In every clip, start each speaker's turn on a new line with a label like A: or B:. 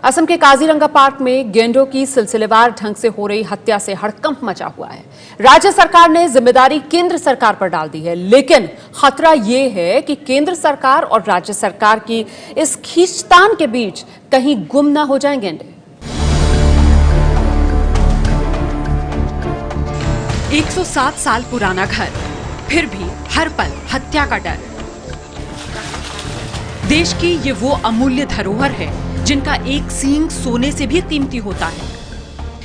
A: असम के काजीरंगा पार्क में गेंडों की सिलसिलेवार ढंग से हो रही हत्या से हड़कंप मचा हुआ है। राज्य सरकार ने जिम्मेदारी केंद्र सरकार पर डाल दी है, लेकिन खतरा यह है कि केंद्र सरकार और राज्य सरकार की इस खींचतान के बीच कहीं गुम ना हो जाएं गेंडे। 107 साल पुराना घर, फिर भी हर पल हत्या का डर। देश की ये वो अमूल्य धरोहर है जिनका एक सींग सोने से भी कीमती होता है।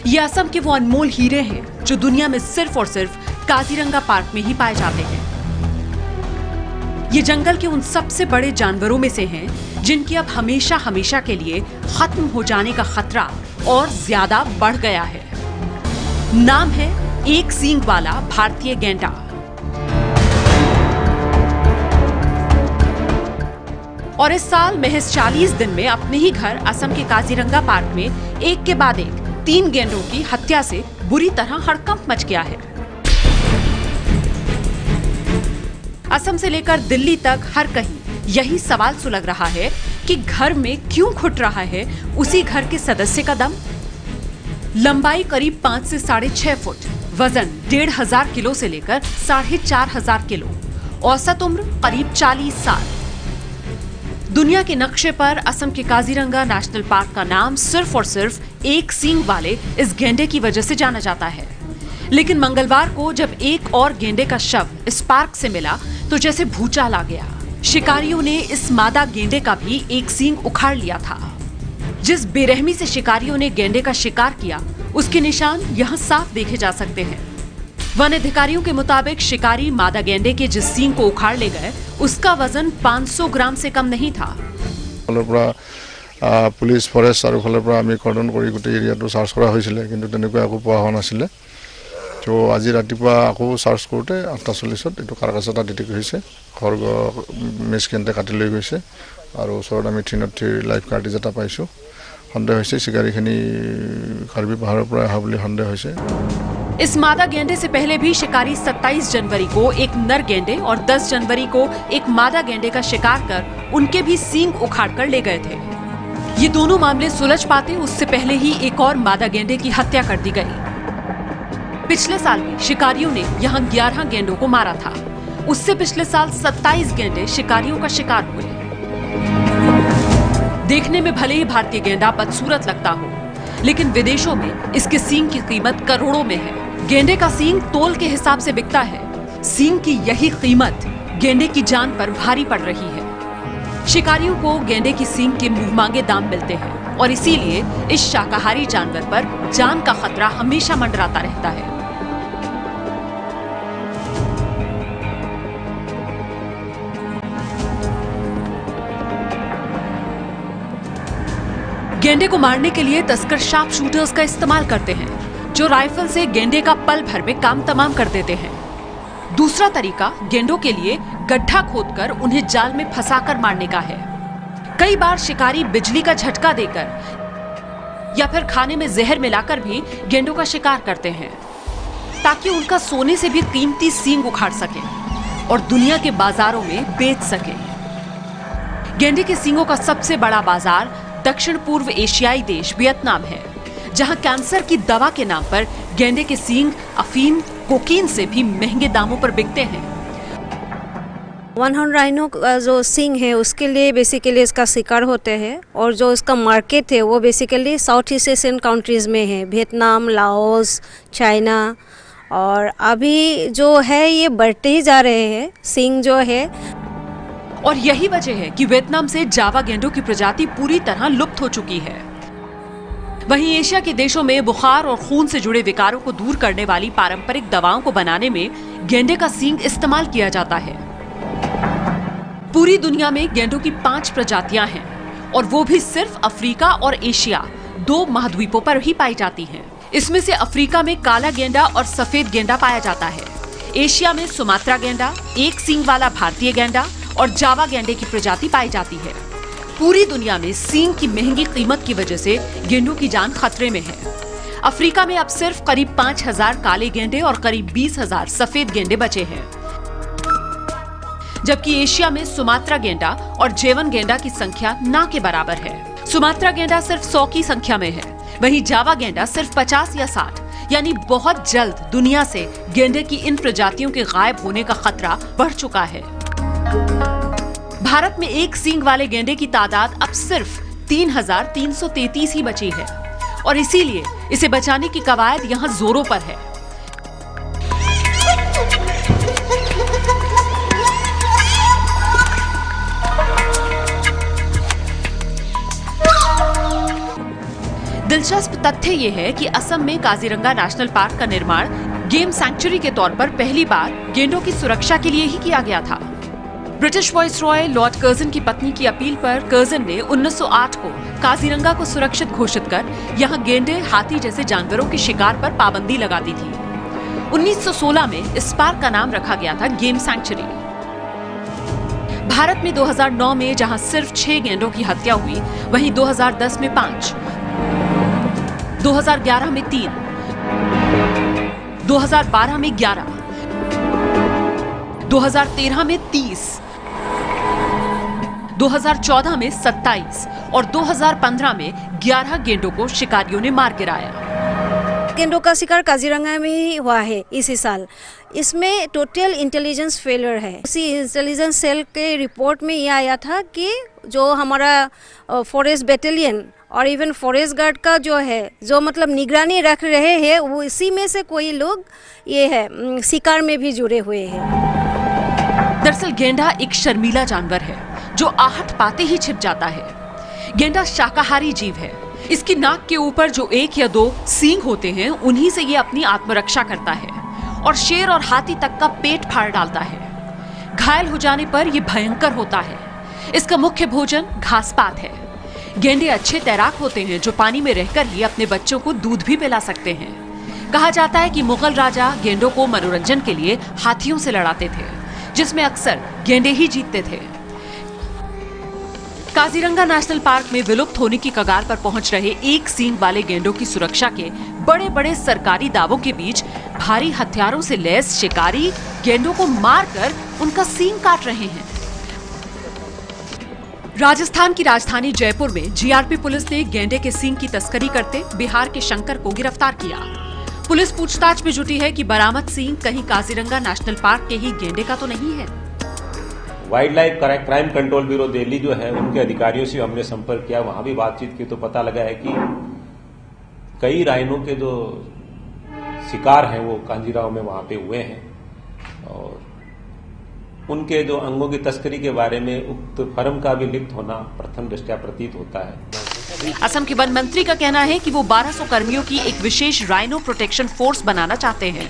A: ये असम के वो अनमोल हीरे हैं जो दुनिया में सिर्फ और सिर्फ काजीरंगा पार्क में ही पाए जाते हैं। ये जंगल के उन सबसे बड़े जानवरों में से हैं जिनकी अब हमेशा हमेशा के लिए खत्म हो जाने का खतरा और ज्यादा बढ़ गया है। नाम है एक सींग वाला भारतीय गैंडा। और इस साल महज 40 दिन में अपने ही घर असम के काजीरंगा पार्क में एक के बाद एक 3 गेंडों की हत्या से बुरी तरह हड़कंप मच गया है। असम से लेकर दिल्ली तक हर कहीं यही सवाल सुलग रहा है कि घर में क्यों घुट रहा है उसी घर के सदस्य का दम। लंबाई करीब 5 से 6.5 फुट, वजन 1500 किलो से लेकर 4500 किलो, औसत उम्र करीब 40 साल। दुनिया के नक्शे पर असम के काजीरंगा नेशनल पार्क का नाम सिर्फ और सिर्फ एक सींग वाले इस गेंडे की वजह से जाना जाता है। लेकिन मंगलवार को जब एक और गेंडे का शव इस पार्क से मिला तो जैसे भूचाल आ गया। शिकारियों ने इस मादा गेंडे का भी एक सींग उखाड़ लिया था। जिस बेरहमी से शिकारियों ने गेंडे का शिकार किया उसके निशान यहाँ साफ देखे जा सकते हैं। वन अधिकारियों के मुताबिक शिकारी मादा गेंडे के जिस सींग को उखाड़ ले गए उसका वजन 500 ग्राम से कम नहीं था।
B: पुलिस फरेस्ट और फलर पर आमी कर्डन करी गोटे एरियाটো सार्च करा হৈছিলে কিন্তু তেনেকৈ আকো পোৱা হোৱা নাছিলে। তো আজি ৰাতিপুৱা আকো সার্চ কৰোতে 8:40 এটো কাৰকাছটা ডিটেক্ট হৈছে। খৰ্গ মেছ কেন্তে কাটি লৈ গৈছে আৰু ওচৰত আমি 303 লাইভ কাৰ্ড যেটা পাইছো। সন্দেহ হৈছে শিকাৰীখিনি কাৰ্বি পাহাৰৰ পৰা অহা বুলি সন্দেহ হৈছে।
A: इस मादा गेंडे से पहले भी शिकारी 27 जनवरी को एक नर गेंडे और 10 जनवरी को एक मादा गेंडे का शिकार कर उनके भी सींग उखाड़ कर ले गए थे। ये दोनों मामले सुलझ पाते उससे पहले ही एक और मादा गेंडे की हत्या कर दी गई। पिछले साल भी शिकारियों ने यहाँ 11 गेंडों को मारा था। उससे पिछले साल 27 गेंडे शिकारियों का शिकार हुए। देखने में भले ही भारतीय गेंडा बदसूरत लगता हो, लेकिन विदेशों में इसके सींग की कीमत करोड़ों में है। गेंडे का सींग तोल के हिसाब से बिकता है। सींग की यही कीमत गेंडे की जान पर भारी पड़ रही है। शिकारियों को गेंडे की सींग के मुंहमांगे दाम मिलते हैं और इसीलिए इस शाकाहारी जानवर पर जान का खतरा हमेशा मंडराता रहता है। गेंडे को मारने के लिए तस्कर शार्प शूटर्स का इस्तेमाल करते हैं जो राइफल से गेंडे का पल भर में काम तमाम कर देते हैं। दूसरा तरीका गेंडों के लिए गड्ढा खोदकर उन्हें जाल में फंसाकर मारने का है। कई बार शिकारी बिजली का झटका देकर या फिर खाने में जहर मिलाकर भी गेंडों का शिकार करते हैं ताकि उनका सोने से भी कीमती सींग उखाड़ सके और दुनिया के बाजारों में बेच सके। गेंडे के सींगों का सबसे बड़ा बाजार दक्षिण पूर्व एशियाई देश वियतनाम है, जहां कैंसर की दवा के नाम पर गेंडे के सींग अफीम, कोकीन से भी महंगे दामों पर बिकते हैं।
C: वन हॉर्न राइनो का जो सींग है उसके लिए बेसिकली इसका शिकार होते हैं और जो इसका मार्केट है वो basically south east Asian countries में है, वियतनाम, लाओस, चाइना। और अभी जो है ये बढ़ते ही जा रहे हैं सींग जो है।
A: और यही वजह है कि वियतनाम से जावा गेंडों की प्रजाति पूरी तरह लुप्त हो चुकी है। वहीं एशिया के देशों में बुखार और खून से जुड़े विकारों को दूर करने वाली पारंपरिक दवाओं को बनाने में गेंडे का सींग इस्तेमाल किया जाता है। पूरी दुनिया में गेंडों की 5 प्रजातियां हैं और वो भी सिर्फ अफ्रीका और एशिया 2 महाद्वीपों पर ही पाई जाती हैं। इसमें से अफ्रीका में काला गेंडा और सफेद गेंडा पाया जाता है। एशिया में सुमात्रा गेंडा, एक सींग वाला भारतीय गेंडा और जावा गेंडे की प्रजाति पाई जाती है। पूरी दुनिया में सींग की महंगी कीमत की वजह से गेंडों की जान खतरे में है। अफ्रीका में अब सिर्फ करीब 5000 काले गेंडे और करीब 20,000 सफेद गेंडे बचे हैं, जबकि एशिया में सुमात्रा गेंडा और जेवन गेंडा की संख्या ना के बराबर है। सुमात्रा गेंडा सिर्फ 100 की संख्या में है, वहीं जावा गेंडा सिर्फ 50 या 60, यानी बहुत जल्द दुनिया से गेंडे की इन प्रजातियों के गायब होने का खतरा बढ़ चुका है। भारत में एक सींग वाले गेंडे की तादाद अब सिर्फ 3,333 ही बची है और इसीलिए इसे बचाने की कवायद यहाँ जोरों पर है। दिलचस्प तथ्य ये है कि असम में काजीरंगा नेशनल पार्क का निर्माण गेम सैंक्चुरी के तौर पर पहली बार गेंडों की सुरक्षा के लिए ही किया गया था। ब्रिटिश वाइसरॉय लॉर्ड कर्जन की पत्नी की अपील पर कर्जन ने 1908 को काजीरंगा को सुरक्षित घोषित कर यहाँ गेंडे, हाथी जैसे जानवरों के शिकार पर पाबंदी लगा दी थी। 1916 में इस पार्क का नाम रखा गया था गेम सैंक्चुरी। भारत में 2009 में जहां सिर्फ 6 गेंडों की हत्या हुई, वहीं 2010 में 5, 2011 में 3, 2012 में 11, 2013 में 30, 2014 में 27 और 2015 में 11 गेंडों को शिकारियों ने मार गिराया।
C: गेंडों का शिकार काजीरंगा में ही हुआ है इसी साल। इसमें टोटल इंटेलिजेंस फेलियर है। उसी इंटेलिजेंस सेल के रिपोर्ट में ये आया था कि जो हमारा फॉरेस्ट बैटेलियन और इवन फॉरेस्ट गार्ड का जो है, जो मतलब निगरानी रख रहे हैं, वो इसी में से कोई लोग ये है शिकार में भी जुड़े हुए हैं।
A: दरअसल गेंडा एक शर्मीला जानवर है जो आहट पाते ही छिप जाता है। गेंडा शाकाहारी जीव है। इसकी नाक के ऊपर जो 1 या 2 सींग होते हैं, उन्हीं से ये अपनी आत्मरक्षा करता है और शेर और हाथी तक का पेट फाड़ डालता है। घायल हो जाने पर यह भयंकर होता है। इसका मुख्य भोजन घासपात है। गेंडे अच्छे तैराक होते हैं जो पानी में रहकर ही अपने बच्चों को दूध भी पिला सकते हैं। कहा जाता है कि मुगल राजा गेंडों को मनोरंजन के लिए हाथियों से लड़ाते थे, जिसमें अक्सर गेंडे ही जीतते थे। काजीरंगा नेशनल पार्क में विलुप्त होने की कगार पर पहुंच रहे एक सींग वाले गेंडों की सुरक्षा के बड़े बड़े सरकारी दावों के बीच भारी हथियारों से लैस शिकारी गेंडों को मारकर उनका सींग काट रहे हैं। राजस्थान की राजधानी जयपुर में जीआरपी पुलिस ने गेंडे के सींग की तस्करी करते बिहार के शंकर को गिरफ्तार किया। पुलिस पूछताछ में जुटी है कि बरामद सींग कहीं काजीरंगा नेशनल पार्क के ही गेंडे का तो नहीं है।
D: Wild life crime control bureau Delhi जो है, उनके अधिकारियों से हमने संपर्क किया, वहां भी बातचीत की तो पता लगा है कि कई राइनों के जो शिकार हैं वो कांजीराव में वहां पे हुए हैं और उनके जो अंगों की तस्करी के बारे में उक्त फर्म का भी लिप्त होना प्रथम दृष्टया प्रतीत होता है।
A: असम के वन मंत्री का कहना है कि वो 1200 कर्मियों की एक विशेष राइनो प्रोटेक्शन फोर्स बनाना चाहते हैं,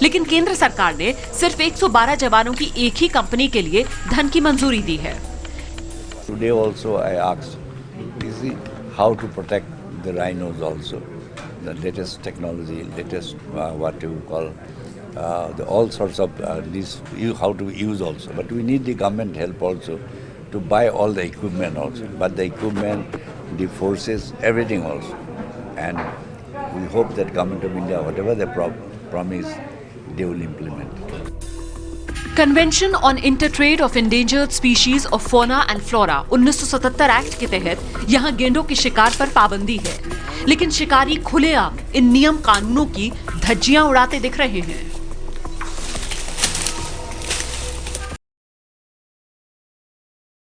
A: लेकिन केंद्र सरकार ने सिर्फ 112 जवानों की एक ही कंपनी के लिए धन की मंजूरी दी है।
E: Today also I asked, is it how to protect the rhinos also, the latest technology, latest what you call all sorts of these, how to use also. But we need the government help also to buy all the equipment also. But the equipment, the forces, everything also. And we hope that government of India, whatever they promise, they will implement.
A: Convention on intertrade of endangered species of fauna and flora 1977 act के तहत यहाँ गेंडों के शिकार पर पाबंदी है, लेकिन शिकारी खुलेआम इन नियम कानूनों की धज्जियां उड़ाते दिख रहे हैं।